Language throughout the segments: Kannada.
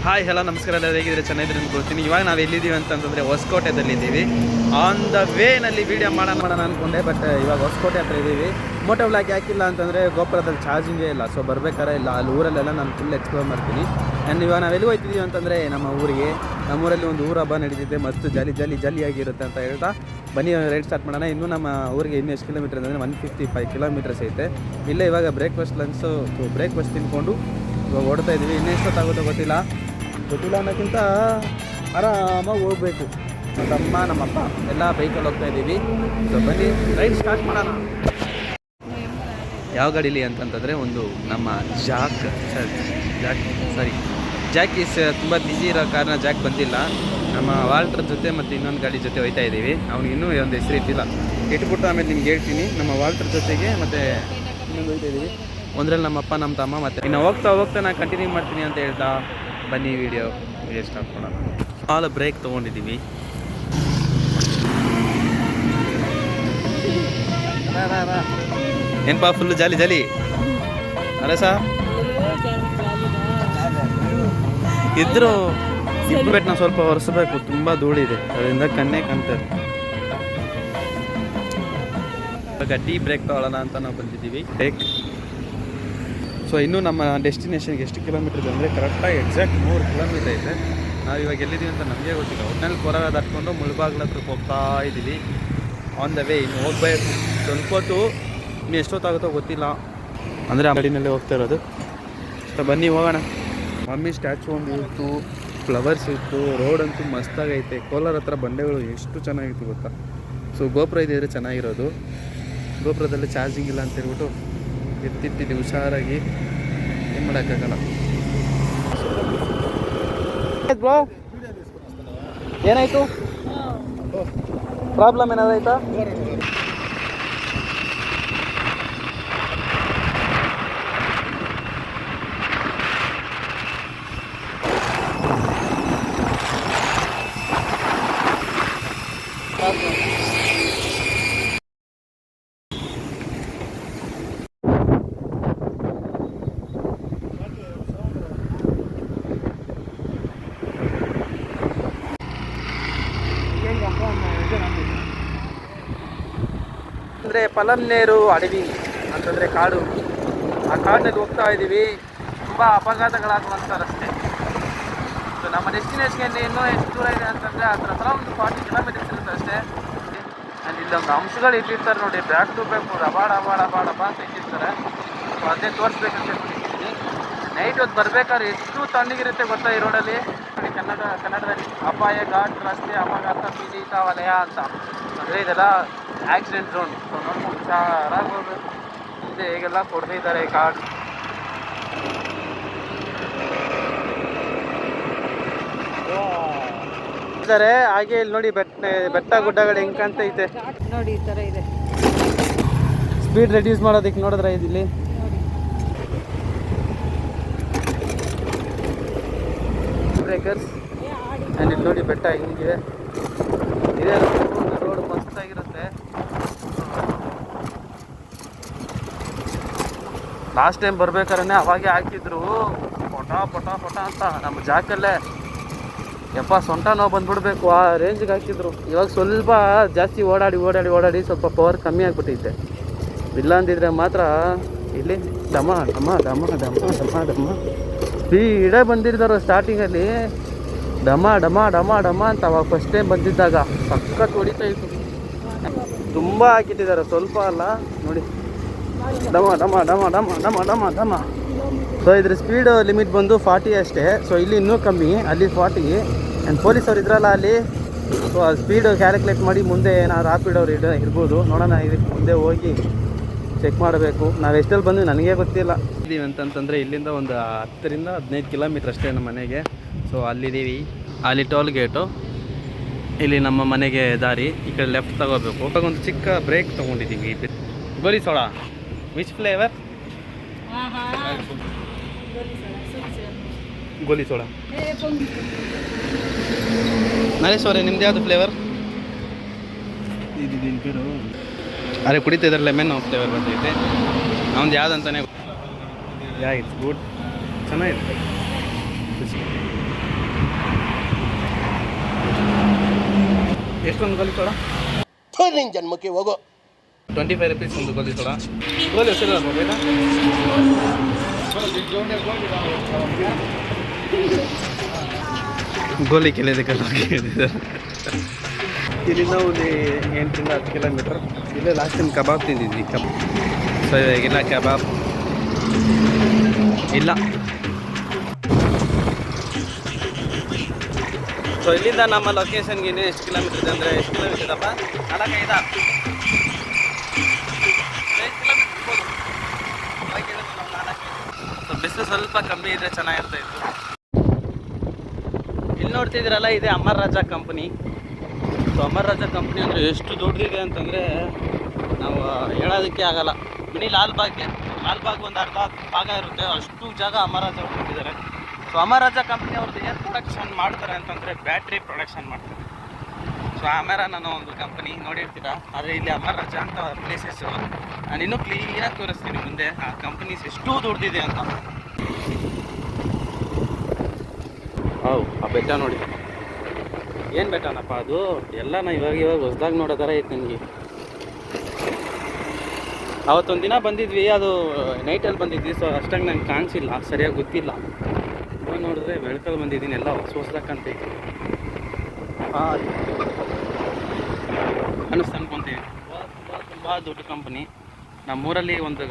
ಹಾಯ್ ಹಲೋ ನಮಸ್ಕಾರ ಎಲ್ಲ ಹೇಗಿದ್ರೆ ಚೆನ್ನಾಗಿದ್ರೆ ಅನ್ಕೊಳ್ತೀನಿ. ಇವಾಗ ನಾವು ಎಲ್ಲಿದ್ದೀವಿ ಅಂತಂದರೆ ಹೊಸಕೋಟೆದಲ್ಲಿದ್ದೀವಿ. ಆನ್ ದ ವೇನಲ್ಲಿ ವೀಡಿಯೋ ಮಾಡೋಣ ಅಂದ್ಕೊಂಡೆ, ಬಟ್ ಇವಾಗ ಹೊಸಕೋಟೆ ಹತ್ರ ಇದ್ದೀವಿ. ಮೋಟೋ ವ್ಲಾಗ್ ಯಾಕಿಲ್ಲ ಅಂತಂದರೆ ಗೋಪುರದಲ್ಲಿ ಚಾರ್ಜಿಂಗೇ ಇಲ್ಲ, ಸೊ ಬರಬೇಕಾರೆ ಇಲ್ಲ. ಅಲ್ಲಿ ಊರಲ್ಲೆಲ್ಲ ನಾನು ಫುಲ್ ಎಕ್ಸ್ಪ್ಲೋರ್ ಮಾಡ್ತೀನಿ. ಆ್ಯಂಡ್ ಇವಾಗ ನಾವು ಎಲ್ಲಿ ಹೋಗ್ತಿದ್ದೀವಿ ಅಂತಂದರೆ ನಮ್ಮ ಊರಿಗೆ. ನಮ್ಮೂರಲ್ಲಿ ಒಂದು ಊರ ಹಬ್ಬ ನಡೀತಿದೆ, ಮಸ್ತ್ ಜಾಲಿಯಾಗಿರುತ್ತೆ ಅಂತ ಹೇಳ್ತಾ ಬನ್ನಿ ರೈಡ್ ಸ್ಟಾರ್ಟ್ ಮಾಡೋಣ. ಇನ್ನೂ ನಮ್ಮ ಊರಿಗೆ ಇನ್ನೂ ಎಷ್ಟು ಕಿಲೋಮೀಟರ್ ಅಂದರೆ 155 ಕಿಲೋಮೀಟರ್ಸ್ ಐತೆ. ಇಲ್ಲೇ ಇವಾಗ ಬ್ರೇಕ್ಫಾಸ್ಟ್ ತಿನ್ಕೊಂಡು ಇವಾಗ ಓಡ್ತಾ ಇದ್ದೀವಿ. ಇನ್ನೆಷ್ಟೊತ್ತಾಗುತ್ತೋ ಗೊತ್ತಿಲ್ಲ ಅನ್ನೋಕ್ಕಿಂತ ಆರಾಮಾಗಿ ಹೋಗ್ಬೇಕು. ನಮ್ಮಮ್ಮ ನಮ್ಮಪ್ಪ ಎಲ್ಲ ಬೈಕಲ್ಲಿ ಹೋಗ್ತಾ ಇದ್ದೀವಿ. ಸೊ ಬನ್ನಿ ರೈಡ್ ಸ್ಟಾರ್ಟ್ ಮಾಡೋಣ. ಯಾವ ಗಾಡೀಲಿ ಅಂತಂತಂದರೆ ಒಂದು ನಮ್ಮ ಜಾಕ್ ಈಸ್ ತುಂಬ ಬಿಸಿ ಇರೋ ಕಾರಣ ಜಾಕ್ ಬಂದಿಲ್ಲ. ನಮ್ಮ ವಾಲ್ಟರ್ ಜೊತೆ ಮತ್ತು ಇನ್ನೊಂದು ಗಾಡಿ ಜೊತೆ ಹೋಗ್ತಾ ಇದ್ದೀವಿ. ಅವ್ನಿಗಿನ್ನೂ ಒಂದು ಹೆಸರು ಇಟ್ಬಿಟ್ಟು ಆಮೇಲೆ ನಿಮ್ಗೆ ಹೇಳ್ತೀನಿ. ನಮ್ಮ ವಾಲ್ಟರ್ ಜೊತೆಗೆ ಮತ್ತು ಇನ್ನೊಂದು ಹೋಗ್ತಾ ಇದ್ದೀವಿ. ಒಂದರಲ್ಲಿ ನಮ್ಮಪ್ಪ ನಮ್ಮ ತಮ್ಮ ಮತ್ತು ಇನ್ನು ಹೋಗ್ತಾ ನಾನು ಕಂಟಿನ್ಯೂ ಮಾಡ್ತೀನಿ ಅಂತ ಹೇಳ್ತಾ ಬನ್ನಿ ವಿಡಿಯೋ ಸ್ಟಾರ್ಟ್ ಮಾಡೋಣ. ಆಲ್ ಬ್ರೇಕ್ ತೊಗೊಂಡಿದ್ದೀವಿ. ಏನಪ್ಪಾ ಫುಲ್ಲು ಜಾಲಿ ಅಲ್ಲ ಸಾ ಇದ್ರೂ ಇಬ್ಬರು ನಾವು ಸ್ವಲ್ಪ ಒರೆಸ್ಬೇಕು, ತುಂಬ ಧೂಳಿದೆ, ಅದರಿಂದ ಕಣ್ಣೇ ಕಾಣ್ತಾರೆ. ಇವಾಗ ಟೀ ಬ್ರೇಕ್ ತೊಗೊಳ್ಳೋಣ ಅಂತ ನಾವು ಬಂದಿದ್ದೀವಿ. ಸೊ ಇನ್ನೂ ನಮ್ಮ ಡೆಸ್ಟಿನೇಷನ್ಗೆ ಎಷ್ಟು ಕಿಲೋಮೀಟರ್ ಇದೆ ಅಂದರೆ ಕರೆಕ್ಟಾಗಿ ಎಕ್ಸಾಕ್ಟ್ 3 ಕಿಲೋಮೀಟರ್ ಐತೆ. ನಾವು ಇವಾಗ ಎಲ್ಲಿದ್ದೀವಿ ಅಂತ ನಮಗೆ ಗೊತ್ತಿಲ್ಲ. ಒಟ್ಟಿನಲ್ಲಿ ಕೊರಗ ದಾಟ್ಕೊಂಡು ಮುಳ್ಬಾಗ್ಲ ಹತ್ರಕ್ಕೆ ಹೋಗ್ತಾ ಇದ್ದೀವಿ. ಆನ್ ದ ವೇ ಇನ್ನು ಹೋಗ್ಬೇಕು. ಸ್ವಲ್ಪ ಹೊತ್ತು ಇನ್ನು ಎಷ್ಟೊತ್ತಾಗುತ್ತೋ ಗೊತ್ತಿಲ್ಲ, ಅಂದರೆ ಆ ಗಾಡಿನಲ್ಲೇ ಹೋಗ್ತಾ ಇರೋದು. ಸೊ ಬನ್ನಿ ಹೋಗೋಣ. ಮಮ್ಮಿ ಸ್ಟ್ಯಾಚು ಒಂದು ಇತ್ತು, ಫ್ಲವರ್ಸ್ ಇತ್ತು, ರೋಡ್ ಅಂತೂ ಮಸ್ತಾಗೈತೆ. ಕೋಲಾರ ಹತ್ರ ಬಂಡೆಗಳು ಎಷ್ಟು ಚೆನ್ನಾಗಿತ್ತು ಗೊತ್ತಾ. ಸೊ ಗೋಪುರ ಇದ್ದಿದ್ರೆ ಚೆನ್ನಾಗಿರೋದು. ಗೋಪುರದಲ್ಲಿ ಚಾರ್ಜಿಂಗ್ ಇಲ್ಲ ಅಂತ ಹೇಳ್ಬಿಟ್ಟು ಎತ್ತಿಟ್ಟಿದ್ದೀವಿ ಹುಷಾರಾಗಿ. ಏನು ಮಾಡೋಕ್ಕಾಗಲ್ಲ. ಬ್ರೋ ಏನಾಯಿತು? ಪ್ರಾಬ್ಲಮ್ ಏನಾದಾಯ್ತಾ? ಅಂದರೆ ಪಲನ್ನೇರು ಅಡವಿ ಅಂತಂದರೆ ಕಾಡು. ಆ ಕಾಡಿನಲ್ಲಿ ಹೋಗ್ತಾ ಇದ್ದೀವಿ. ತುಂಬ ಅಪಘಾತಗಳಾಗುವಂಥ ರಸ್ತೆ. ಸೊ ನಮ್ಮ ಡೆಸ್ಟಿನೇಷನ್ಗೆ ಇನ್ನೂ ಎಷ್ಟು ದೂರ ಇದೆ ಅಂತಂದರೆ ಹತ್ರ ಒಂದು 40 ಕಿಲೋಮೀಟರ್ಸ್ ಇರುತ್ತೆ ಅಷ್ಟೇ. ಆ್ಯಂಡ್ ಇಲ್ಲೊಂದು ಅಂಶಗಳು ಇಟ್ಟಿರ್ತಾರೆ ನೋಡಿ, ಬ್ಯಾಕ್ ಟು ಬ್ಯಾಕ್ ಅಬಾಡ ಅಂತ ಇಟ್ಟಿರ್ತಾರೆ. ಸೊ ಅದೇ ತೋರಿಸ್ಬೇಕಂತ ಹೇಳ್ಬಿಟ್ಟಿದ್ದೀನಿ. ನೈಟ್ ಹೊತ್ತು ಬರಬೇಕಾದ್ರೆ ಎಷ್ಟು ತಣ್ಣಗಿರುತ್ತೆ ಗೊತ್ತಾ ಈ ರೋಡಲ್ಲಿ. ಕನ್ನಡದಲ್ಲಿ ಅಪಾಯ ಘಾಟ್ ರಸ್ತೆ ಅಪಘಾತ ಪೀಡಿತ ವಲಯ ಅಂತ. ಅಂದರೆ ಇದೆಲ್ಲ ಆಕ್ಸಿಡೆಂಟ್ ಝೋನ್. ಸೊ ನೋಡ್ಕೊಂಡು ಹುಷಾರಾಗಿ ಹೋಗ್ಬೇಕು. ಮುಂದೆ ಹೇಗೆಲ್ಲ ಕೊಡ್ತಿದ್ದಾರೆ ಈ ಕಾರ್ಡ್. ಇದ್ದಾರೆ ಹಾಗೆ ಇಲ್ಲಿ ನೋಡಿ ಬೆಟ್ಟ ಗುಡ್ಡಗಳು ಹೆಂಗೆ ಕಾಣ್ತೈತೆ ನೋಡಿ. ಈ ಥರ ಇದೆ. ಸ್ಪೀಡ್ ರೆಡ್ಯೂಸ್ ಮಾಡೋದಕ್ಕೆ ನೋಡಿದ್ರೆ ಇಲ್ಲಿ ಬ್ರೇಕರ್ಸ್. ಆ್ಯಂಡ್ ಇಲ್ಲಿ ನೋಡಿ ಬೆಟ್ಟ ಹಿಂಗಿದೆ. ಇದೇ ರೋಡ್ ಮಸ್ತಾಗಿರುತ್ತೆ. ಲಾಸ್ಟ್ ಟೈಮ್ ಬರ್ಬೇಕಾದ್ರೆ ಅವಾಗೆ ಹಾಕಿದ್ರು ಪಟ ಅಂತ ನಮ್ಮ ಜಾಕಲ್ಲೇ. ಸೊಂಟ ನೋವು ಬಂದ್ಬಿಡ್ಬೇಕು ಆ ರೇಂಜಿಗೆ ಹಾಕಿದ್ರು. ಇವಾಗ ಸ್ವಲ್ಪ ಜಾಸ್ತಿ ಓಡಾಡಿ ಸ್ವಲ್ಪ ಪವರ್ ಕಮ್ಮಿ ಆಗಿಬಿಟ್ಟೈತೆ. ಇಲ್ಲ ಅಂದಿದ್ರೆ ಮಾತ್ರ ಇಲ್ಲಿ ಡಮ ಸ್ಪೀಡೇ ಬಂದಿರ್ತಾರೋ ಸ್ಟಾರ್ಟಿಂಗಲ್ಲಿ. ಡಮ ಅಂತ ಅವಾಗ ಫಸ್ಟ್ ಟೈಮ್ ಬಂದಿದ್ದಾಗ ಸಖತ್ ಹೊಡಿತಾ ಇತ್ತು. ತುಂಬ ಹಾಕಿಟ್ಟಿದ್ದಾರೆ, ಸ್ವಲ್ಪ ಅಲ್ಲ ನೋಡಿ. ಡಮ. ಸೊ ಇದ್ರ ಸ್ಪೀಡ್ ಲಿಮಿಟ್ ಬಂದು 40 ಅಷ್ಟೇ. ಸೊ ಇಲ್ಲಿ ಇನ್ನೂ ಕಮ್ಮಿ, ಅಲ್ಲಿ 40. ಆ್ಯಂಡ್ ಪೊಲೀಸವ್ರು ಇದ್ರಲ್ಲ ಅಲ್ಲಿ. ಸೊ ಆ ಸ್ಪೀಡ್ ಕ್ಯಾಲ್ಕುಲೇಟ್ ಮಾಡಿ ಮುಂದೆ ಏನಾದ್ರು ರಾಪಿಡವ್ರು ಇರ್ಬೋದು. ನೋಡೋಣ, ಇದಕ್ಕೆ ಮುಂದೆ ಹೋಗಿ ಚೆಕ್ ಮಾಡಬೇಕು. ನಾವು ಎಷ್ಟಲ್ಲಿ ಬಂದ್ವಿ ನನಗೇ ಗೊತ್ತಿಲ್ಲ. ಇದ್ದೀವಿ ಅಂತಂತಂದರೆ ಇಲ್ಲಿಂದ ಒಂದು 10ರಿಂದ 15 ಕಿಲೋಮೀಟ್ರ್ ಅಷ್ಟೇ ನಮ್ಮ ಮನೆಗೆ. ಸೊ ಅಲ್ಲಿದ್ದೀವಿ. ಅಲ್ಲಿ ಟೋಲ್ ಗೇಟು, ಇಲ್ಲಿ ನಮ್ಮ ಮನೆಗೆ ದಾರಿ. ಈ ಕಡೆ ಲೆಫ್ಟ್ ತಗೋಬೇಕು. ಇವಾಗ ಒಂದು ಚಿಕ್ಕ ಬ್ರೇಕ್ ತೊಗೊಂಡಿದ್ದೀವಿ. ಗೋಲಿ ಸೋಡಾ ವಿಚ್ ಫ್ಲೇವರ್? ಗೋಲಿ ಸೋಡಾ. ನರೇಶ್ ಅವರೇ ನಿಮ್ದು ಯಾವುದು ಫ್ಲೇವರ್? ಅರೆ ಕುಡಿತಾ ಇದ್ದಾರೆ, ಲೆಮನ್ ಫ್ಲೇವರ್ ಬಂದೈತೆ. ಅವ್ನು ಯಾವುದಂತಾನೆ ಇಟ್ಸ್ ಗುಡ್, ಚೆನ್ನಾಗಿದೆ. ಒಂದು ಗೋಲಿ ಸೋಡಾ ನಿನ್ನ ಜನ್ಮಕ್ಕೆ ಹೋಗೋ. 25 rupees ಒಂದು ಗೋಲಿ ಸೋಡಾ. ಗೋಲಿ ಹೆಸರು ಬೇಡ ಗೋಲಿ ಕೆಲೆದಕ್ಕೆಲ್ಲ ಇಲ್ಲಿಂದ ಒಂದು 8 ರಿಂದ 10 ಕಿಲೋಮೀಟರ್. ಇಲ್ಲೇ ಲಾಸ್ಟ್ ಟೈಮ್ ಕಬಾಬ್ ತಿಂದಿದ್ವಿ. ಸೊ ಇವಾಗಿಲ್ಲ ಕಬಾಬ್ ಇಲ್ಲ. ಸೊ ಇಲ್ಲಿಂದ ನಮ್ಮ ಲೊಕೇಶನ್ಗೆ ಇನ್ನೂ ಎಷ್ಟು ಕಿಲೋಮೀಟರ್ ಇದೆ ಅಂದರೆ ಎಷ್ಟು ಕಿಲೋಮೀಟರ್ ಇದಪ್ಪ? 4-5 ಸೊ ಬಿಸಿಲು ಸ್ವಲ್ಪ ಕಮ್ಮಿ ಇದ್ರೆ ಚೆನ್ನಾಗಿರ್ತಾ ಇತ್ತು. ಇಲ್ಲಿ ನೋಡ್ತಿದ್ದೀರಲ್ಲ, ಇದೆ Amar Raja company. So Amar Raja company ಅಂದರೆ ಎಷ್ಟು ದೊಡ್ಡದಿದೆ ಅಂತಂದರೆ ನಾವು ಹೇಳೋದಕ್ಕೆ ಆಗಲ್ಲ. ಮಿನಿ ಲಾಲ್ಬಾಗ್ ಒಂದು ಅರ್ಧ ಭಾಗ ಇರುತ್ತೆ, ಅಷ್ಟು ಜಾಗ ಅಮರ್ ರಾಜಾ ಕೊಟ್ಟಿದ್ದಾರೆ. ಸೊ ಅಮರ್ ರಾಜಾ ಕಂಪ್ನಿ ಅವ್ರದ್ದು ಏನು ಪ್ರೊಡಕ್ಷನ್ ಮಾಡ್ತಾರೆ ಅಂತಂದರೆ ಬ್ಯಾಟ್ರಿ ಪ್ರೊಡಕ್ಷನ್ ಮಾಡ್ತಾರೆ. ಸೊ ಅಮೆರಾನ್ ಅನ್ನೋ ಒಂದು ಕಂಪನಿ ನೋಡಿರ್ತೀರಾ. ಆದರೆ ಇಲ್ಲಿ ಅಮರ್ ರಾಜಾ ಅಂತ ಪ್ಲೇಸಸ್ಸು ನಾನು ಇನ್ನೂ ಕ್ಲೀನಾಗಿ ತೋರಿಸ್ತೀನಿ ಮುಂದೆ ಆ ಕಂಪನೀಸ್ ಎಷ್ಟು ದೊಡ್ಡದಿದೆ ಅಂತ. ಹೌದು, ಆ ಬೆಟ್ಟ ನೋಡಿ, ಏನು ಬೆಟ್ಟನಪ್ಪ ಅದು. ಎಲ್ಲ ನಾ ಇವಾಗ ಹೊಸ್ದಾಗಿ ನೋಡೋ ಥರ ಐತೆ ನನಗೆ. ಅವತ್ತೊಂದು ದಿನ ಬಂದಿದ್ವಿ, ಅದು ನೈಟಲ್ಲಿ ಬಂದಿದ್ವಿ. ಸೊ ಅಷ್ಟಾಗಿ ನಂಗೆ ಕಾಣಿಸಿಲ್ಲ, ಸರಿಯಾಗಿ ಗೊತ್ತಿಲ್ಲ. ಇವಾಗ ನೋಡಿದ್ರೆ ಬೆಳಕಲ್ಲಿ ಬಂದಿದ್ದೀನಿ, ಎಲ್ಲ ಹೊಸದಾಗಿ ಕಾಣ್ತೈತಿ. ಅನ್ನಿಸ್ತು ಅನ್ಕೊಂತೀವಿ. ತುಂಬ ದೊಡ್ಡ ಕಂಪನಿ. ನಮ್ಮೂರಲ್ಲಿ ಒಂದು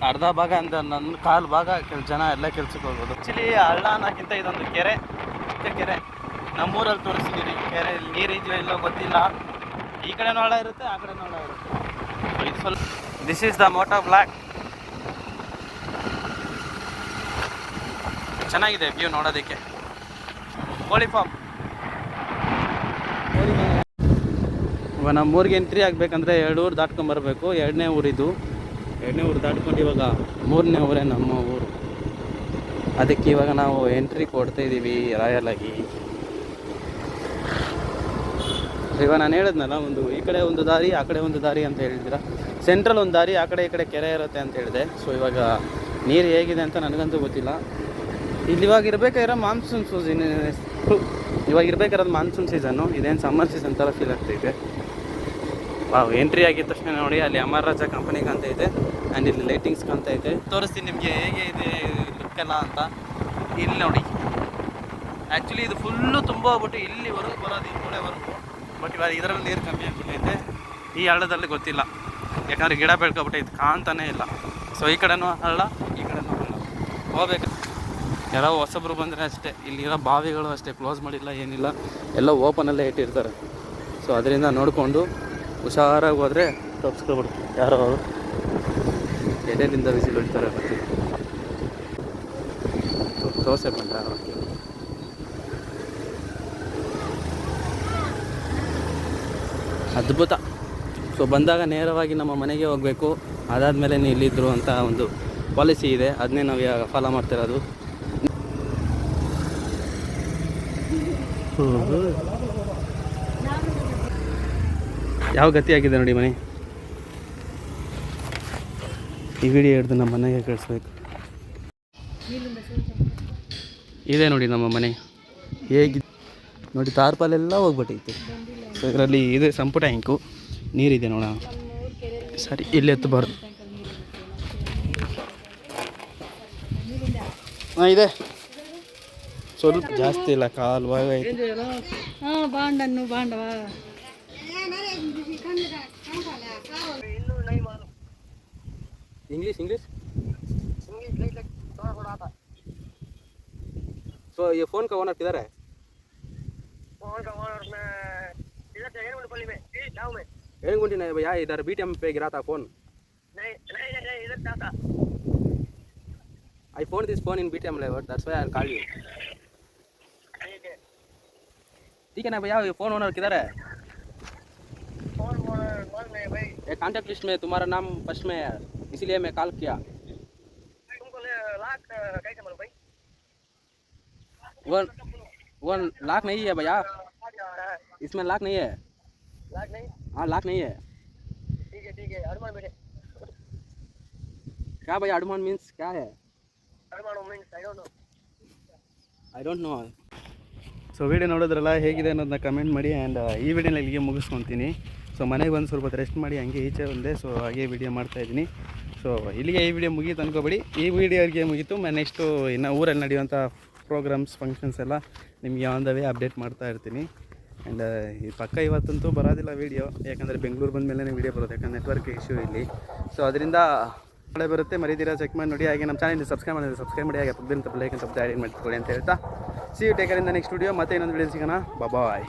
ಅರ್ಧ ಭಾಗ ಅಂತ ನನ್ನ ಕಾಲು ಭಾಗ ಜನ ಎಲ್ಲ ಕೆಲ್ಸಕ್ಕೆ ಹೋಗ್ಬೋದು. ಆ್ಯಕ್ಚುಲಿ ಹಳ್ಳ ಅನ್ನೋಕ್ಕಿಂತ ಇದೊಂದು ಕೆರೆ, ಚಿಕ್ಕ ಕೆರೆ. ನಮ್ಮೂರಲ್ಲಿ ತೋರಿಸ್ತೀವಿ ಕೆರೆಯಲ್ಲಿ ನೀರು ಇದೆಯೋ ಇಲ್ಲೋ ಗೊತ್ತಿಲ್ಲ. ಈ ಕಡೆನೂ ಹಳ್ಳ ಇರುತ್ತೆ, ಆ ಕಡೆನೂ ಹಳ್ಳ ಇರುತ್ತೆ. ಇದು ಸ್ವಲ್ಪ this is the motor block. ಚೆನ್ನಾಗಿದೆ ವ್ಯೂ ನೋಡೋದಕ್ಕೆ. ಕೋಳಿ ಫಾರ್ಮ್. ನಮ್ಮ ಊರಿಗೆ ಎಂಟ್ರಿ ಆಗಬೇಕಂದ್ರೆ 2 ಊರು ದಾಟ್ಕೊಂಬರ್ಬೇಕು. 2ನೇ ಊರಿದು. 2ನೇ ಊರು ದಾಟ್ಕೊಂಡು ಇವಾಗ 3ನೇ ಊರೇ ನಮ್ಮ ಊರು. ಅದಕ್ಕೆ ಇವಾಗ ನಾವು ಎಂಟ್ರಿ ಕೊಡ್ತಾಯಿದ್ದೀವಿ ರಾಯಲಾಗಿ. ಇವಾಗ ನಾನು ಹೇಳಿದ್ನಲ್ಲ, ಒಂದು ಈ ಕಡೆ ಒಂದು ದಾರಿ, ಆ ಕಡೆ ಒಂದು ದಾರಿ ಅಂತ ಹೇಳಿದ್ದೀರ. ಸೆಂಟ್ರಲ್ ಒಂದು ದಾರಿ, ಆ ಕಡೆ ಈ ಕಡೆ ಕೆರೆ ಇರುತ್ತೆ ಅಂತ ಹೇಳಿದೆ. ಸೊ ಇವಾಗ ನೀರು ಹೇಗಿದೆ ಅಂತ ನನಗಂತೂ ಗೊತ್ತಿಲ್ಲ. ಇಲ್ಲಿ ಇವಾಗ ಇರಬೇಕಾಗಿರೋ ಮಾನ್ಸೂನ್ ಸೀಸನ್ನು. ಇದೇನು ಸಮ್ಮರ್ ಸೀಸನ್ ಥರ ಫೀಲ್ ಆಗ್ತೈತೆ. ಎಂಟ್ರಿ ಆಗಿದ ತಕ್ಷಣ ನೋಡಿ, ಅಲ್ಲಿ ಅಮರ್ ರಾಜಾ ಕಂಪನಿ ಕಾಣ್ತೈತೆ. ಆ್ಯಂಡ್ ಇಲ್ಲಿ ಲೈಟಿಂಗ್ಸ್ ಕಾಣ್ತೈತೆ. ತೋರಿಸ್ತೀನಿ ನಿಮಗೆ ಹೇಗೆ ಇದೆ ಲುಕ್ಕೆಲ್ಲ ಅಂತ. ಇಲ್ಲಿ ನೋಡಿ, ಆ್ಯಕ್ಚುಲಿ ಇದು ಫುಲ್ಲು ತುಂಬ ಹೋಗ್ಬಿಟ್ಟು ಇಲ್ಲಿವರೆಗೂ ಬರೋದು, ಈ ಮೂಳೆವರೆಗೂ. ಬಟ್ ಇವಾಗ ಇದರಲ್ಲಿ ನೀರು ಕಮ್ಮಿ ಆಗಿಬಿಟ್ಟೈತೆ. ಈ ಹಳ್ಳದಲ್ಲಿ ಗೊತ್ತಿಲ್ಲ, ಯಾಕಂದರೆ ಗಿಡ ಬೆಳ್ಕೊಬಿಟ್ಟೈತೆ, ಕಾಣ್ತಾನೇ ಇಲ್ಲ. ಸೊ ಈ ಕಡೆನೂ ಹಳ್ಳ, ಈ ಕಡೆನೂ ಹಳ್ಳ. ಹೋಗ್ಬೇಕು. ಯಾರೋ ಹೊಸಬ್ರು ಬಂದರೆ ಅಷ್ಟೇ. ಇಲ್ಲಿರೋ ಬಾವಿಗಳು ಅಷ್ಟೇ ಕ್ಲೋಸ್ ಮಾಡಿಲ್ಲ, ಏನಿಲ್ಲ, ಎಲ್ಲ ಓಪನಲ್ಲೇ ಇಟ್ಟಿರ್ತಾರೆ. ಸೊ ಅದರಿಂದ ನೋಡಿಕೊಂಡು ಹುಷಾರಾಗಿ ಹೋದರೆ ತಪ್ಪಿಸ್ಕೊಬಿಡು. ಯಾರೋ ಅವರು ಎಡೆಯಿಂದ ವಿಸಿಲ್ ಹೊಡಿತಾರೆ ಬರ್ತೀವಿ. ದೋಸೆ ಬಂದ ಅದ್ಭುತ. ಸೊ ಬಂದಾಗ ನೇರವಾಗಿ ನಮ್ಮ ಮನೆಗೆ ಹೋಗಬೇಕು. ಅದಾದಮೇಲೆ ಇಲ್ಲಿದ್ದರು ಅಂತ ಒಂದು ಪಾಲಿಸಿ ಇದೆ, ಅದನ್ನೇ ನಾವು ಇವಾಗ ಫಾಲೋ ಮಾಡ್ತಿರೋದು. ಯಾವ ಗತಿ ಆಗಿದೆ ನೋಡಿ ಮನೆ. ಈ ವಿಡಿಯೋ ಹಿಡಿದು ನಮ್ಮ ಮನೆಗೆ ಕಳಿಸ್ಬೇಕು. ಇದೆ ನೋಡಿ ನಮ್ಮ ಮನೆ ಹೇಗಿದೆ ನೋಡಿ. ತಾರ್ಪಾಲೆಲ್ಲ ಹೋಗ್ಬಿಟ್ಟೈತೆ. ಸೊ ಇದರಲ್ಲಿ ಇದೆ ಸಂಪುಟ ಇಂಕು, ನೀರಿದೆ ನೋಡೋಣ. ಸರಿ, ಇಲ್ಲಿ ಎತ್ತಬಾರ್ದು. ಹಾಂ ಇದೆ, ಸ್ವಲ್ಪ ಜಾಸ್ತಿ ಇಲ್ಲ, ಕಾಲು ಭಾಗ ಐತೆ. इंग्लिश इंग्लिश सो ये फ़ोन का ओनर किधर है? फ़ोन का ओनर में इधर एरंगुंडी में गाँव में। एरंगुंडी नहीं भैया, इधर बीटीएम पे गिरा था फ़ोन। नहीं नहीं नहीं, इधर था। I found this phone in BTM level, that's why I'll call you. ठीक है ना भैया, ये फ़ोन ओनर किधर है? फ़ोन ओनर मालूम नहीं भाई। ये कॉन्टैक्ट लिस्ट में तुम्हारा नाम फर्स्ट में है, इसीलिए मैं कॉल किया। तुमको लाख कैसे मालूम भाई? वो लाख नहीं है भैया, इसमें लाख नहीं है। लाख नहीं? हाँ लाख नहीं है। ठीक है अडमान बेटे। क्या भैया अडमान मीन्स क्या है? अडमान means I don't know. So video ನೋಡಿದ್ರಲ್ಲ ಹೇಗಿದೆ ಅನ್ನೋದನ್ನ ಕಮೆಂಟ್ ಮಾಡಿ. ಆ್ಯಂಡ್ ಈ ವಿಡಿಯೋನ ಇಲ್ಲಿಗೆ ಮುಗಿಸ್ಕೊತೀನಿ. ಸೊ ಮನೆಗೆ ಬಂದು ಸ್ವಲ್ಪ ರೆಸ್ಟ್ ಮಾಡಿ ಹಂಗೆ ಈಚೆ ಬಂದೆ. ಸೊ ಹಾಗೆ ವಿಡಿಯೋ ಮಾಡ್ತಾಯಿದ್ದೀನಿ. ಸೊ ಇಲ್ಲಿಗೆ ಈ ವಿಡಿಯೋ ಮುಗೀತು ಅನ್ಕೋಬೇಡಿ. ಈ ವಿಡಿಯೋಗೆ ಮುಗೀತು. ನೆಕ್ಸ್ಟು ಇನ್ನು ಊರಲ್ಲಿ ನಡೆಯುವಂಥ ಪ್ರೋಗ್ರಾಮ್ಸ್ ಫಂಕ್ಷನ್ಸ್ ಎಲ್ಲ ನಿಮಗೆ ಆನ್ ದ ವೇ ಅಪ್ಡೇಟ್ ಮಾಡ್ತಾ ಇರ್ತೀನಿ. ಆ್ಯಂಡ್ ಈ ಪಕ್ಕ ಇವತ್ತಂತೂ ಬರೋದಿಲ್ಲ ವೀಡಿಯೋ, ಯಾಕಂದರೆ ಬೆಂಗಳೂರು ಬಂದ ಮೇಲೆ ವೀಡಿಯೋ ಬರೋದು, ಯಾಕಂದರೆ ನೆಟ್ವರ್ಕ್ ಇಶ್ಯೂ ಇಲ್ಲಿ. ಸೊ ಅದರಿಂದ ನಾಳೆ ಬರುತ್ತೆ, ಮರೀದಿರ ಚೆಕ್ ಮಾಡಿ ನೋಡಿ. ಹಾಗೆ ನಮ್ಮ ಚಾನಲ್ ಸಬ್ಸ್ಕ್ರೈಬ್ ಮಾಡಿದ್ರೆ ಸಬ್ಸ್ಕ್ರೈಬ್ ಮಾಡಿ, ಹಾಗೆ ಪಕ್ಕದಿಂದ ಲೈಕ್ ಅಂತ ಜಾಯಿನ್ ಮಾಡ್ಕೊಳ್ಳಿ ಅಂತ ಹೇಳ್ತಾ ಸಿ ಯು ಟೇಕರಿಂದ ನೆಕ್ಸ್ಟ್ ವಿಡಿಯೋ ಮತ್ತೆ ಇನ್ನೊಂದು ವಿಡಿಯೋ ಸಿಗೋಣ. ಬಾಯ್.